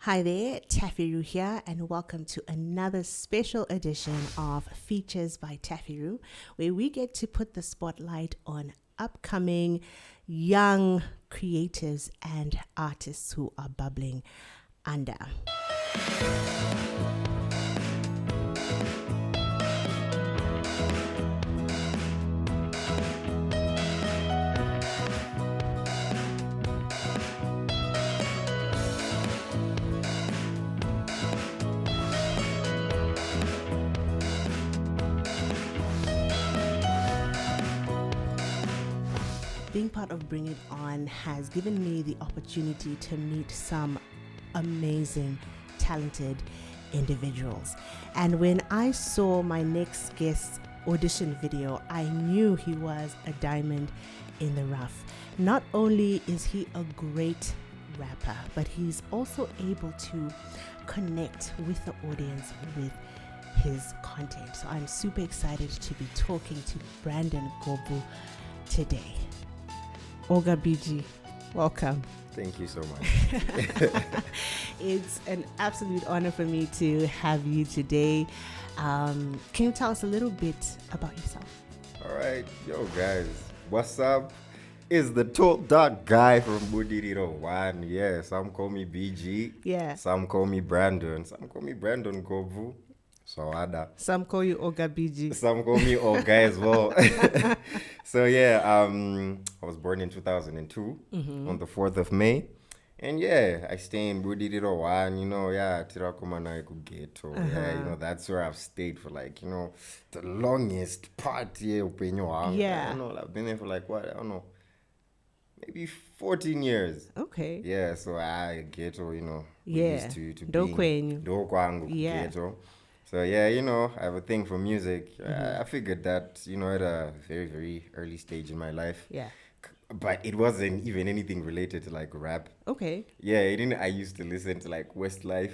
Hi there, TaffyRue here, and welcome to another special edition of Features by TaffyRue, where we get to put the spotlight on upcoming young creatives and artists who are bubbling under. Being part of Bring It On has given me the opportunity to meet some amazing, talented individuals. And when I saw my next guest's audition video, I knew he was a diamond in the rough. Not only is he a great rapper, but he's also able to connect with the audience with his content. So I'm super excited to be talking to Brandon Gobvu today. Oga BG, welcome. Thank you so much. It's an absolute honor for me to have you today. Can you tell us a little bit about yourself? All right, yo guys, what's up? It's the tall dark guy from Budiriro. One, yeah, some call me BG. Yeah. Some call me Brandon. Some call me Brandon Gobvu. So Ada. Some call you Oga BG. Some call me Oga as well. So yeah, I was born in 2002 on the 4th of May. And yeah, I stay in Budiriro one, Tirakumana ghetto. Yeah, that's where I've stayed for the longest part here. Yeah. I've been there for maybe 14 years. Okay. Yeah, so I ghetto, Yeah. used to Dokwenyu. Dokwangu Yeah. ghetto. So yeah, I have a thing for music. I figured that, at a very, very early stage in my life. Yeah. But it wasn't even anything related to rap. Okay. Yeah, I used to listen to Westlife.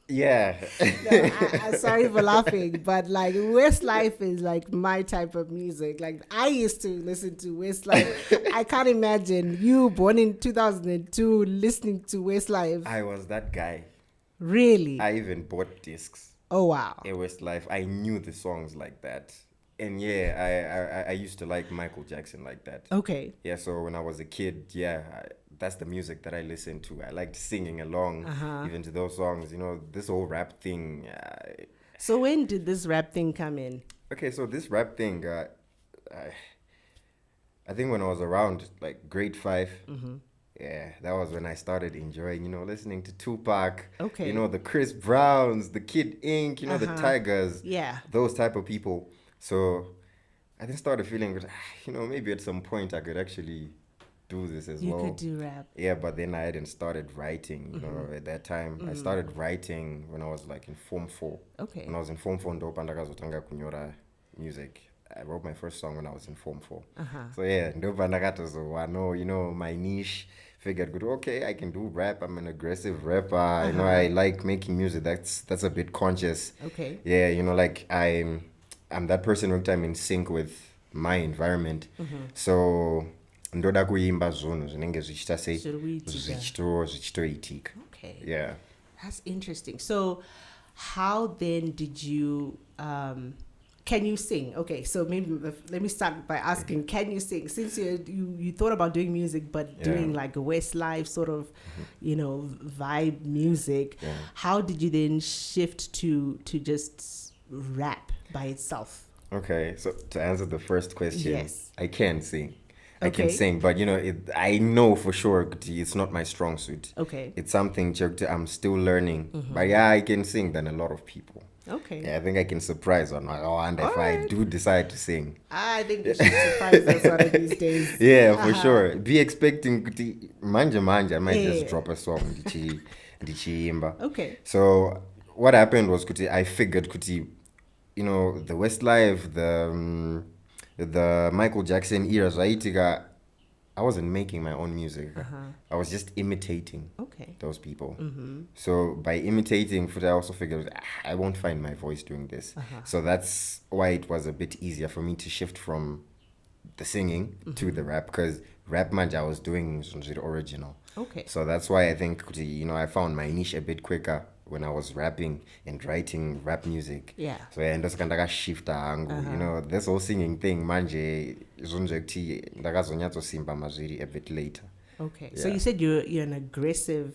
Yeah. No, I'm sorry for laughing, but Westlife is my type of music. I used to listen to Westlife. I can't imagine you born in 2002 listening to Westlife. I was that guy. Really? I even bought discs. Oh wow. It was I knew the songs like that. And yeah, I used to like Michael Jackson like that. Okay. Yeah, so when I was a kid, that's the music that I listened to. I liked singing along even to those songs. This whole rap thing. So when did this rap thing come in? Okay, so this rap thing, I think when I was around grade 5, yeah, that was when I started enjoying, listening to Tupac. Okay. The Chris Browns, the Kid Ink, the Tigers. Yeah. Those type of people. So I then started feeling, maybe at some point I could actually do this as well. You could do rap. Yeah, but then I hadn't started writing, at that time. I started writing when I was in Form 4. Okay. When I was in Form 4, ndo pandakazotanga kunyora music. I wrote my first song when I was in Form 4. So yeah, ndo pandakatozowa, my niche. Figured, good, okay, I can do rap. I'm an aggressive rapper. I like making music. That's a bit conscious. Okay. Yeah, I'm that person who I'm in sync with my environment. So ndoda kuimba zvinhu zvinenge zvichita sei zvichitoitika. Okay. Yeah. That's interesting. So how then did you can you sing? Okay, so maybe let me start by asking, can you sing? Since you thought about doing music, but doing a Westlife sort of, vibe music, how did you then shift to just rap by itself? Okay, so to answer the first question, yes, I can sing. Okay. I can sing, but I know for sure it's not my strong suit. Okay. It's something I'm still learning. But yeah, I can sing than a lot of people. Okay. Yeah, I think I can surprise on and if I do decide to sing. I think you should surprise us one of these days. Yeah, for sure. Be expecting manja. I might just drop a song. Ndichiimba. Okay. So what happened was I figured the Westlife, the Michael Jackson era, I wasn't making my own music. I was just imitating those people. So by imitating, I also figured I won't find my voice doing this. So that's why it was a bit easier for me to shift from the singing to the rap, because rap manja I was doing was the original. Okay. So that's why I think, you know, I found my niche a bit quicker when I was rapping and writing rap music. Yeah. So yeah, ndosakandaka shifta hangu. You know, this whole singing thing manje zvonzve kuti ndakazonyatsosimba mazviri a bit later. Okay. Yeah. So you said you're an aggressive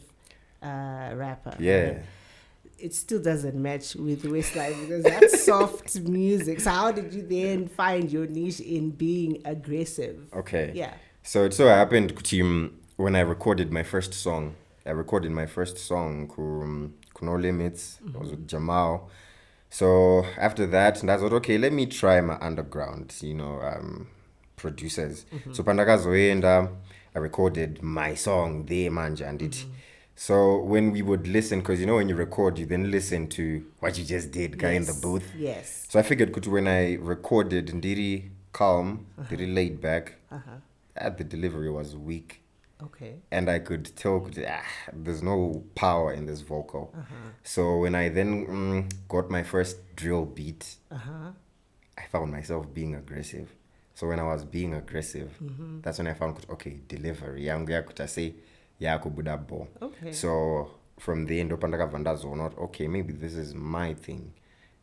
rapper. Yeah. Right? It still doesn't match with Westlife because that's soft music. So how did you then find your niche in being aggressive? Okay. Yeah. So it so happened when I recorded my first song. Kuno Limits. It was with Jamal. So after that, and I thought, okay, let me try my underground, you know, producers. So Pandagazoenda, I recorded my song there, manja, and it. So when we would listen, because you know when you record, you then listen to what you just did, guy in the booth. Yes. So I figured when I recorded, ndiri calm, ndiri laid back, the delivery was weak. Okay. And I could tell there's no power in this vocal. So when I then got my first drill beat, I found myself being aggressive. So when I was being aggressive, that's when I found, okay, delivery. Okay. So from there, okay, maybe this is my thing.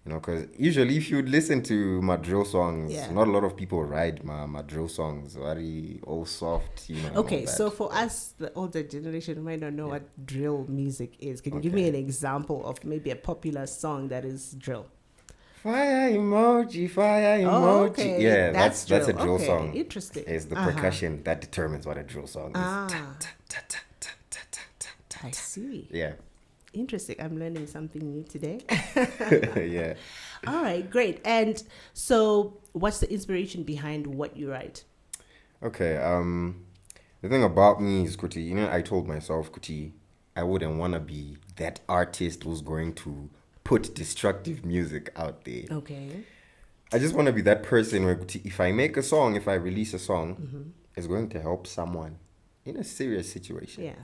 You know, because usually if you listen to my drill songs, not a lot of people write my drill songs, very all soft, you know. Okay, so for us, the older generation who might not know what drill music is, can you give me an example of maybe a popular song that is drill? Fire emoji. Oh, okay. Yeah, that's a drill song. Interesting. It's the percussion that determines what a drill song is. I see. Yeah. Interesting. I'm learning something new today. Yeah. All right, great. And so what's the inspiration behind what you write? Okay. The thing about me is, Kuti, you know, I told myself, Kuti, I wouldn't want to be that artist who's going to put destructive music out there. Okay. I just want to be that person where, Kuti, if I make a song, if I release a song, it's going to help someone in a serious situation. Yeah.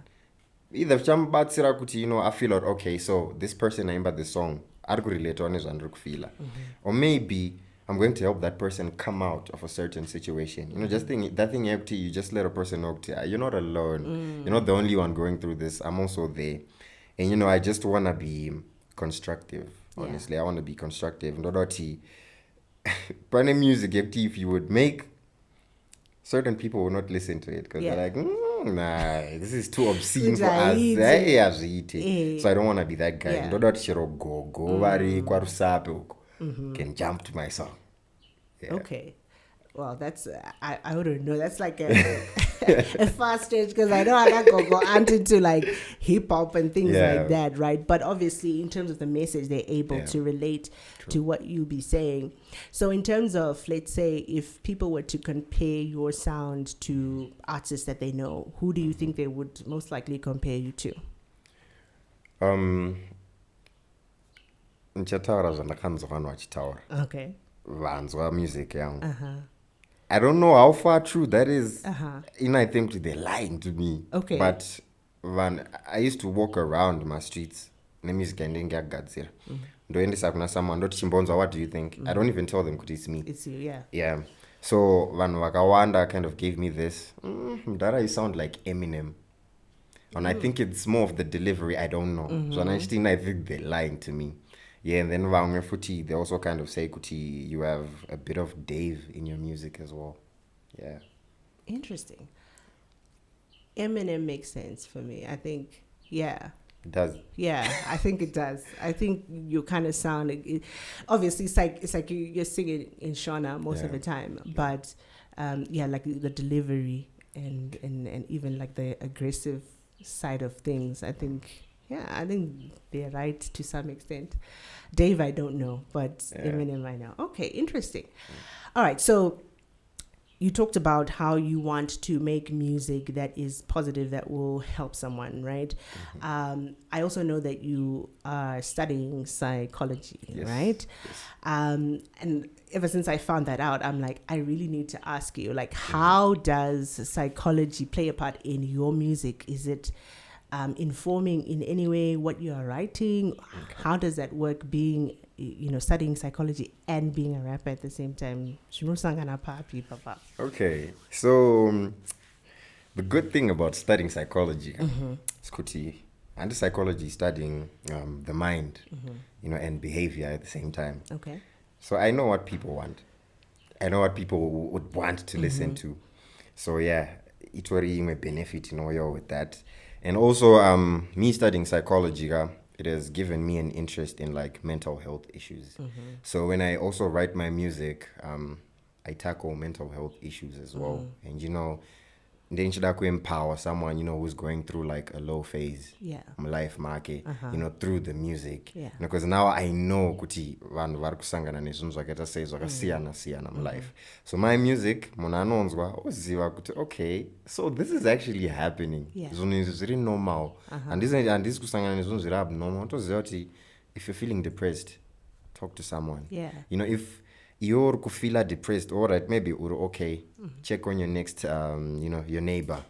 Either you know, I feel like, okay, so this person named this song, I could relate on it, or maybe I'm going to help that person come out of a certain situation. You know, just that thing empty, you just let a person know, you're not alone. You're not the only one going through this. I'm also there. And, you know, I just want to be constructive, honestly. I want to be constructive. But music, if you would make, certain people will not listen to it because they're like, nah, this is too obscene for us. So I don't want to be that guy. Can jump to my song. Yeah. Okay. Well, that's, I wouldn't know. That's like a fast stage because I know I can go into like hip hop and things like that, right? But obviously, in terms of the message, they're able to relate to what you be saying. So in terms of, let's say, if people were to compare your sound to artists that they know, who do you think they would most likely compare you to? Okay. Vanzwa music yangu. I don't know how far true that is. I think they're lying to me. Okay. But I used to walk around my streets. Music and ngiyagadzira. Ndoendesa kuna someone ndoti chimbonzwa, what do you think? I don't even tell them kuti it's me. It's you, yeah. Yeah. So vanhu vakawanda kind of gave me this. Mdara, you sound like Eminem. And I think it's more of the delivery. I don't know. So I think they're lying to me. Yeah, and then Vangwe Futi, they also kind of say, Kuti, you have a bit of Dave in your music as well. Yeah. Interesting. Eminem makes sense for me. I think, yeah. It does. Yeah, I think it does. I think you kind of sound, obviously it's like you're singing in Shona most of the time. But like the delivery and even like the aggressive side of things, I think they're right to some extent. Dave, I don't know, but Eminem, I know. Okay, interesting. All right, so you talked about how you want to make music that is positive, that will help someone, right? I also know that you are studying psychology, right? Yes. And ever since I found that out, I'm like, I really need to ask you, like, how does psychology play a part in your music? Is it informing in any way what you are writing? How does that work, being, studying psychology and being a rapper at the same time? Okay, so The good thing about studying psychology is kuti, and psychology studying the mind, and behavior at the same time. Okay. So I know what people want. I know what people would want to listen to. So yeah, it will a benefit, with that. And also, me studying psychology, it has given me an interest in like mental health issues. So when I also write my music, I tackle mental health issues as well. And then should I empower someone, who's going through like a low phase life market, through the music. Yeah. Because now I know kuti vanhu vari kusangana nezvinhu zvakaita sei zvakasiyana siyana mulife. So my music, munhu anonzwa oziva kuti okay, so this is actually happening. Zvinhu izvi zviri normal. Handisi kusangana nezvinhu zviri abnormal. Unotoziva kuti if you're feeling depressed, talk to someone. Yeah. If you're feel depressed, all right, maybe you're okay. Check on your next, your neighbor.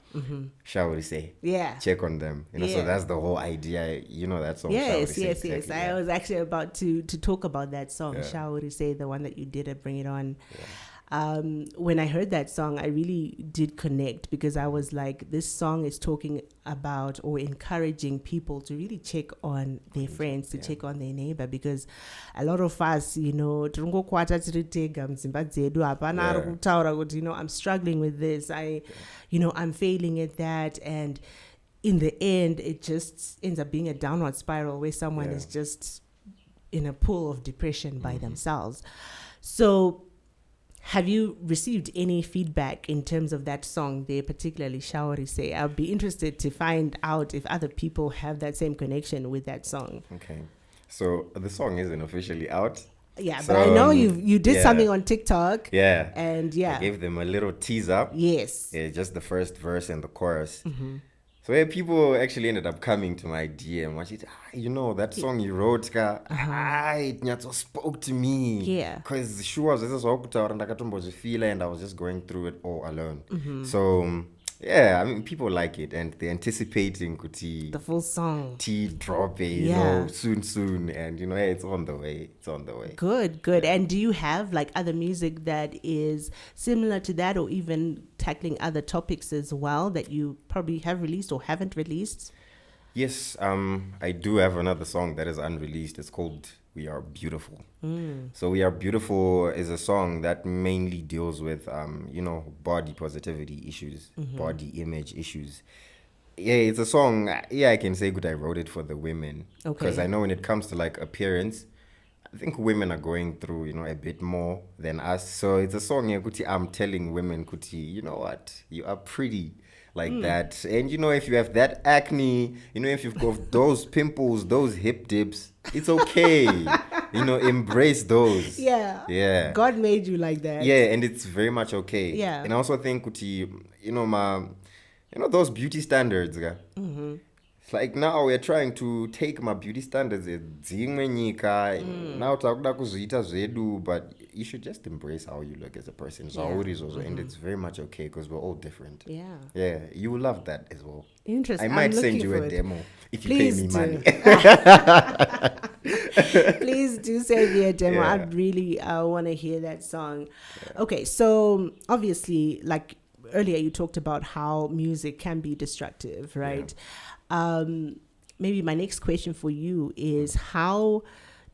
Shall we say? Yeah. Check on them. So that's the whole idea. That song. Yes. Exactly, I was actually about to talk about that song. Shall we say, the one that you did at Bring It On? Yeah. When I heard that song, I really did connect because I was like, this song is talking about or encouraging people to really check on their friends, to check on their neighbor, because a lot of us, I'm struggling with this. I'm failing at that. And in the end, it just ends up being a downward spiral where someone is just in a pool of depression by themselves. So, have you received any feedback in terms of that song there, particularly Shawari Say? I'll be interested to find out if other people have that same connection with that song. Okay. So the song isn't officially out. Yeah, so, but I know you did something on TikTok. Yeah. And I gave them a little teaser. Yes. Yeah, just the first verse and the chorus. So people actually ended up coming to my DM. That song you wrote, it spoke to me. Yeah. Because she was and I was just going through it all alone. So, people like it and they're anticipating the full song. Tea dropping, soon. And, it's on the way. It's on the way. Good. Yeah. And do you have like other music that is similar to that or even tackling other topics as well that you probably have released or haven't released? Yes, I do have another song that is unreleased. It's called We Are Beautiful. So We Are Beautiful is a song that mainly deals with, body positivity issues, body image issues. Yeah, it's a song, I can say good I wrote it for the women. Because I know when it comes to like appearance, I think women are going through, a bit more than us. So it's a song, I'm telling women, Kuti, you know what? You are pretty like that. And, if you have that acne, if you've got those pimples, those hip dips, it's okay. Embrace those. Yeah. Yeah. God made you like that. Yeah, and it's very much okay. Yeah. And I also think, Kuti, those beauty standards. It's like now we're trying to take my beauty standards now but you should just embrace how you look as a person. And it's very much okay because we're all different. Yeah, you will love that as well. Interesting. I might send you a demo if you Please pay me money. Please do send me a demo. I really want to hear that song. Okay, so obviously, like earlier you talked about how music can be destructive, right? Maybe my next question for you is, how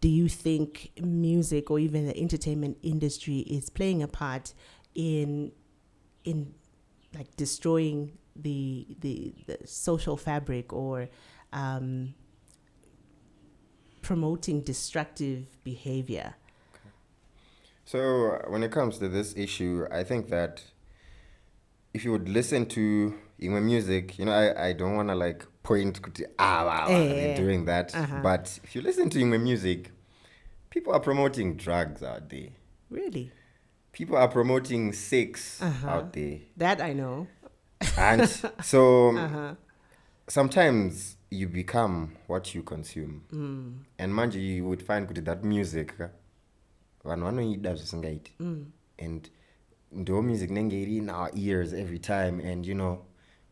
do you think music or even the entertainment industry is playing a part in like destroying the social fabric or promoting destructive behavior? So when it comes to this issue, I think that if you would listen to music, I don't want to like point they're doing that. But if you listen to music, people are promoting drugs out there. Really? People are promoting sex out there. That I know. And so sometimes you become what you consume. And manje you would find that music and the music nenge in our ears every time, and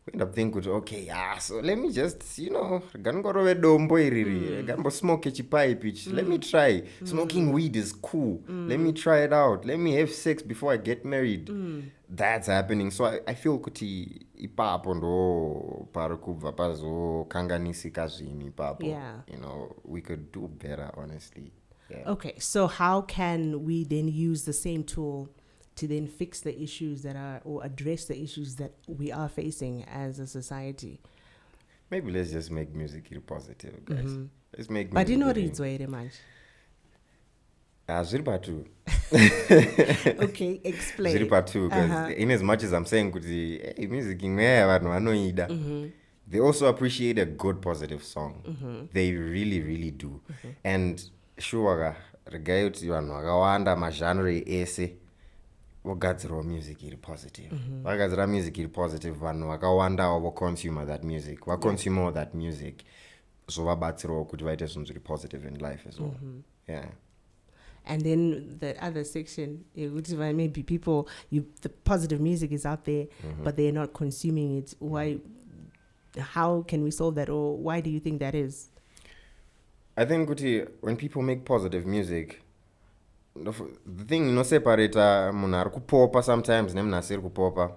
we end up thinking, okay, so let me just, ganongorove dombo iriri, gambo smoke chipipe ichi. Let me try. Smoking weed is cool. Let me try it out. Let me have sex before I get married. That's happening. So I feel kuti ipapo ndo parikubva pazokanganisika zvinhu ipapo. Yeah. We could do better, honestly. Yeah. Okay, so how can we then use the same tool to then fix the issues or address the issues that we are facing as a society? Maybe let's just make music positive, guys. Let's make music. But you know it's very much. Zviri patu. Okay, explain. Zviri patu, because in as much as I'm saying kuti music vanhu vanoida, they also appreciate a good positive song. They really, really do. And sure, regai kuti vanhu vakawanda mazhanre ese vogadzirawo music iri positive. Vagadzira music iri positive, vanhu vakawandawo voconsume that music. Vaconsume all that music. So vabatsirawo kuti vaite zvinhu zviri positive in life as well. Yeah. And then the other section, which is why maybe people, the positive music is out there, but they're not consuming it. Why? How can we solve that, or why do you think that is? I think when people make positive music, the thing separate munhu ari kupopa sometimes nemunhu asiri kupopa.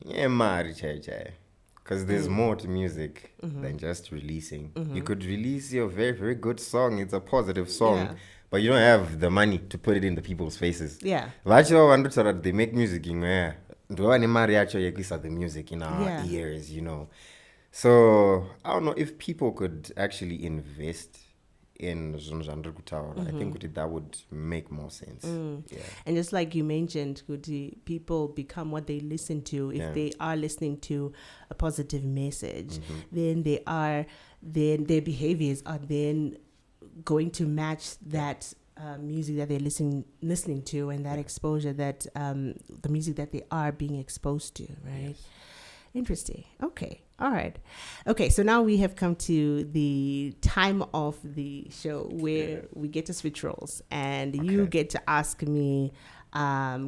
Yeah, mari chai. Because there's more to music than just releasing. You could release your very, very good song. It's a positive song. But you don't have the money to put it in the people's faces. Yeah. Vacho vandotaura they make music ndova nemari yacho yekuisa the music in our ears, So I don't know if people could actually invest in zvinhu zvandiri kutaura. I think that would make more sense. Yeah. And just like you mentioned, people become what they listen to. If they are listening to a positive message, then their behaviors are then going to match that music that they're listening to, and that exposure that the music that they are being exposed to, right? Yes. Interesting. Okay. All right. Okay. So now we have come to the time of the show where we get to switch roles, and you get to ask me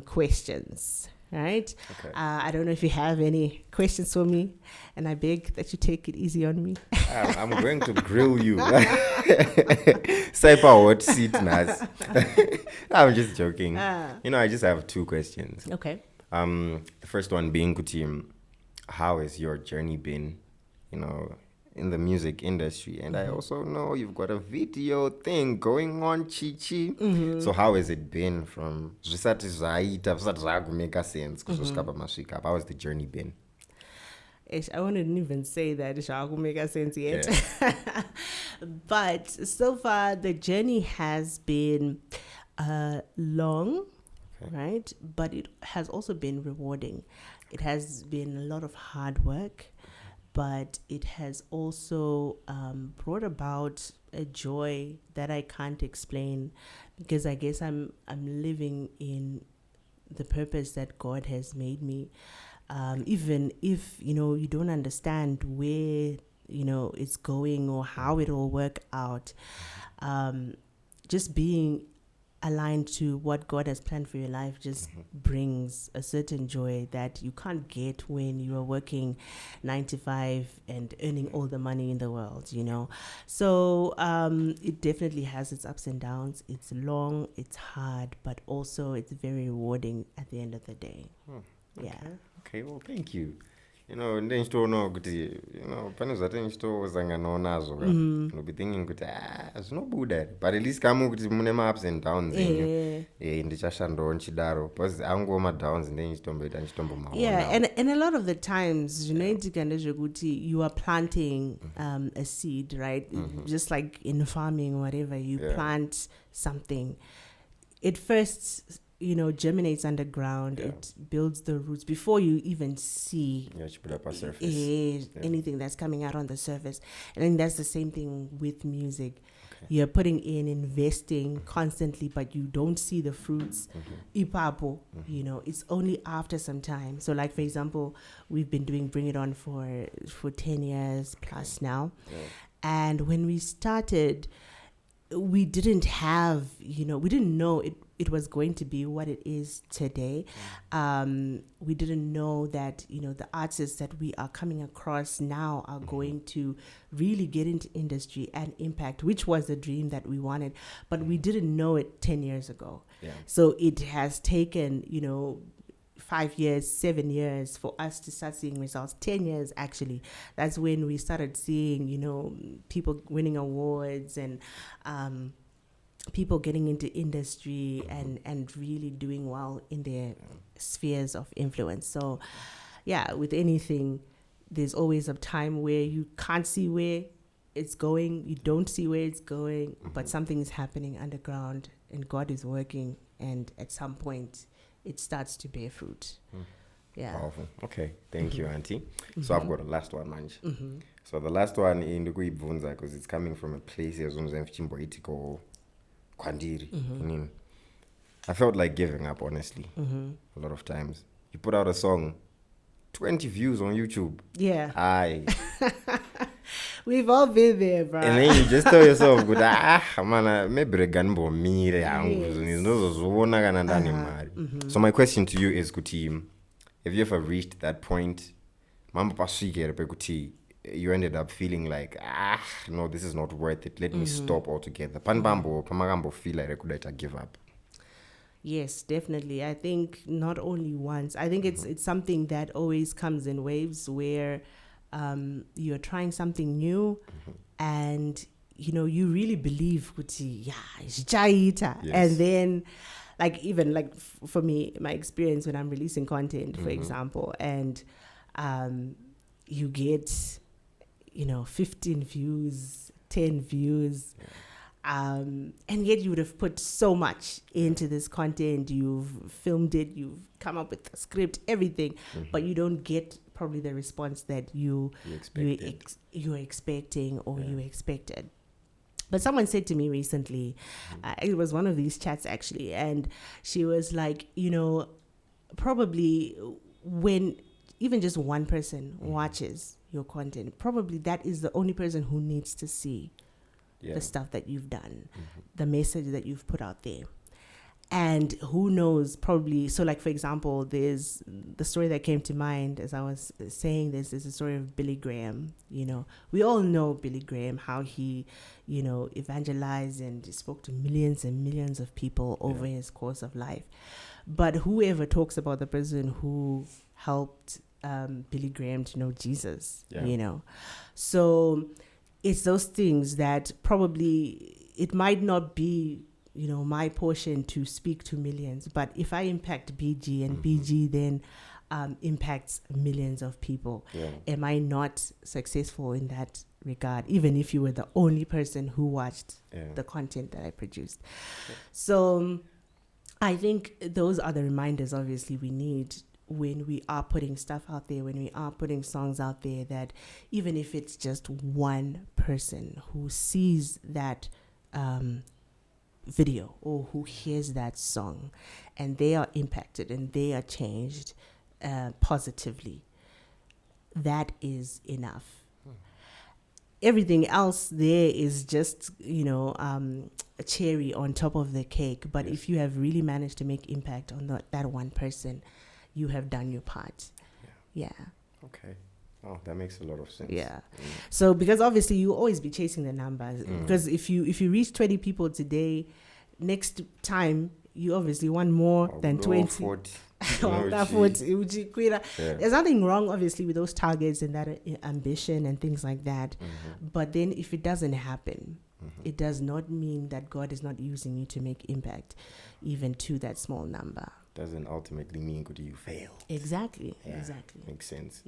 questions. Right? Okay. I don't know if you have any questions for me, and I beg that you take it easy on me. I'm going to grill you. Saipa hot seat, Nas. I'm just joking. I just have 2 questions. Okay. The first one being, Kutim, how has your journey been, in the music industry? And I also know you've got a video thing going on, Chichi. So how has it been from zvisati zvakumeka sense kusvika pamasvika up? How has the journey been? I wouldn't even say that it make sense yet. Yeah. But so far the journey has been long, right? But it has also been rewarding. It has been a lot of hard work, but it has also brought about a joy that I can't explain, because I guess I'm living in the purpose that God has made me. Even if, you don't understand where, it's going or how it will work out, just being aligned to what God has planned for your life just brings a certain joy that you can't get when you are working 9 to 5 and earning all the money in the world, So it definitely has its ups and downs. It's long, it's hard, but also it's very rewarding at the end of the day. Yeah. Okay, well, thank you. Ndechitoona kuti pane zvatinchitozanganawo nazvo be thinking kuti zvinobuda, but at least kama kuti mune ma-ups and downs enyu ndichashandawo nchidaro, because anguwo ma-downs ndenchitomboita nchitombomaona. Yeah, and a lot of the times zvinoitika ndezvekuti you are planting a seed, right? Just like in farming or whatever, you plant something. It first germinates underground. It builds the roots before you even see anything that's coming out on the surface. And then that's the same thing with music. You're putting in, investing constantly, but you don't see the fruits. Ipapo, it's only after some time. So like, for example, we've been doing Bring It On for 10 years plus now. And when we started, we didn't have, we didn't know it was going to be what it is today. We didn't know that, the artists that we are coming across now are going to really get into industry and impact, which was the dream that we wanted, but we didn't know it 10 years ago. Yeah. So it has taken, 5 years, 7 years for us to start seeing results. 10 years, actually. That's when we started seeing, people winning awards and people getting into industry and really doing well in their spheres of influence. So, yeah, with anything, there's always a time where you can't see where it's going. You don't see where it's going, but something is happening underground and God is working. And at some point, it starts to bear fruit. Yeah. Powerful. Okay. Thank you, Auntie. So I've got a last one, Manj. So the last one in the Kuibvunza, because it's coming from a place as Kwandiri. I felt like giving up, honestly. A lot of times. You put out a song, 20 views on YouTube. Yeah. Aye. We've all been there, bro. And then you just tell yourself, good, maybe So my question to you is, Kuti, have you ever reached that point? You ended up feeling like, no, this is not worth it. Let me stop altogether. Pamagambo feel like I could give up. Yes, definitely. I think not only once. I think it's something that always comes in waves where you're trying something new and you really believe Kuti, it's Jaita. Yes. And then for me, my experience when I'm releasing content, for example, and you get 15 views, 10 views, and yet you would have put so much into this content. You've filmed it, you've come up with a script, everything, but you don't get probably the response that you're expecting or you expected. But someone said to me recently, it was one of these chats actually, and she was like, probably when even just one person watches your content, probably that is the only person who needs to see the stuff that you've done, the message that you've put out there. And who knows, probably, so like, for example, there's the story that came to mind as I was saying this is the story of Billy Graham. We all know Billy Graham, how he, evangelized and spoke to millions and millions of people over his course of life. But whoever talks about the person who helped Billy Graham to know Jesus, So it's those things that probably it might not be my portion to speak to millions, but if I impact BG and BG then impacts millions of people, am I not successful in that regard, even if you were the only person who watched the content that I produced? So I think those are the reminders obviously we need when we are putting stuff out there, when we are putting songs out there, that even if it's just one person who sees that video or who hears that song and they are impacted and they are changed positively, that is enough. Everything else there is just a cherry on top of the cake, but if you have really managed to make impact on that one person, you have done your part. Okay. Oh, that makes a lot of sense. So because obviously you always be chasing the numbers, because if you reach 20 people today, next time you obviously want more than 20. 40. There's nothing wrong obviously with those targets and that ambition and things like that, but then if it doesn't happen, it does not mean that God is not using you to make impact even to that small number. Doesn't ultimately mean could you fail. Exactly. Makes sense.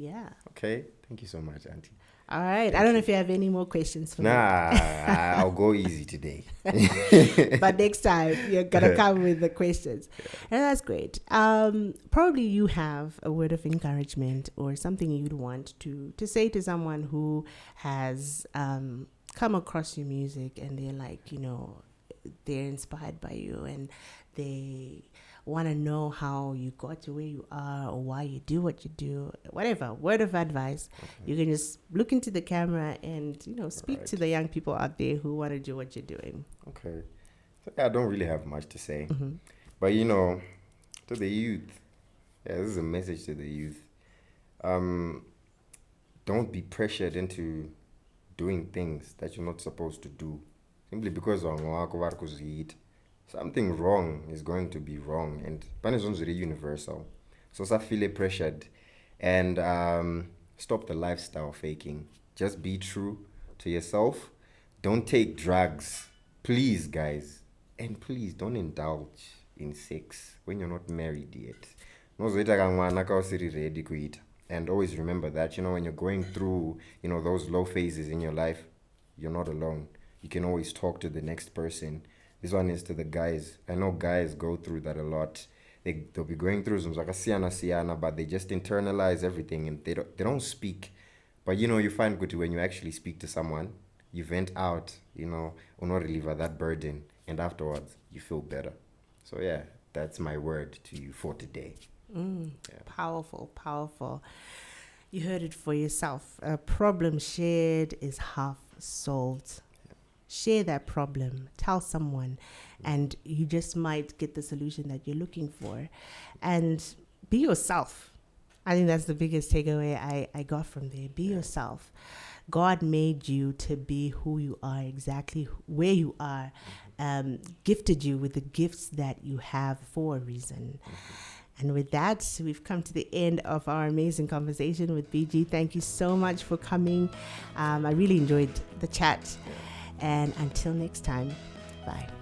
Okay, thank you so much, Auntie. All right. I don't know if you have any more questions for me. I'll go easy today. But next time you're gonna come with the questions. And that's great. Probably you have a word of encouragement or something you'd want to say to someone who has come across your music and they're like, they're inspired by you and they want to know how you got to where you are or why you do what you do, whatever word of advice, you can just look into the camera and speak to the young people out there who want to do what you're doing. Okay. So, I don't really have much to say. Mm-hmm. But, you know, to the youth, yeah, this is a message to the youth. Um, don't be pressured into doing things that you're not supposed to do simply because something wrong is going to be wrong, and punishment is really universal. So feel pressured, and stop the lifestyle faking. Just be true to yourself. Don't take drugs, please, guys, and please don't indulge in sex when you're not married yet. Nozoita kamwana kausiri ready kuita. And always remember that, you know, when you're going through, you know, those low phases in your life, you're not alone. You can always talk to the next person. This one is to the guys. I know guys go through that a lot. They'll be going through some siana, but they just internalize everything and they don't speak. But you know, you find good when you actually speak to someone, you vent out, you know, or not relieve that burden, and afterwards you feel better. So yeah, that's my word to you for today. Powerful, powerful. You heard it for yourself. A problem shared is half solved. Share that problem, tell someone, and you just might get the solution that you're looking for. And be yourself. I think that's the biggest takeaway I got from there. Be yourself. God made you to be who you are, exactly where you are, gifted you with the gifts that you have for a reason. And with that, we've come to the end of our amazing conversation with BG. Thank you so much for coming. I really enjoyed the chat. And until next time, bye.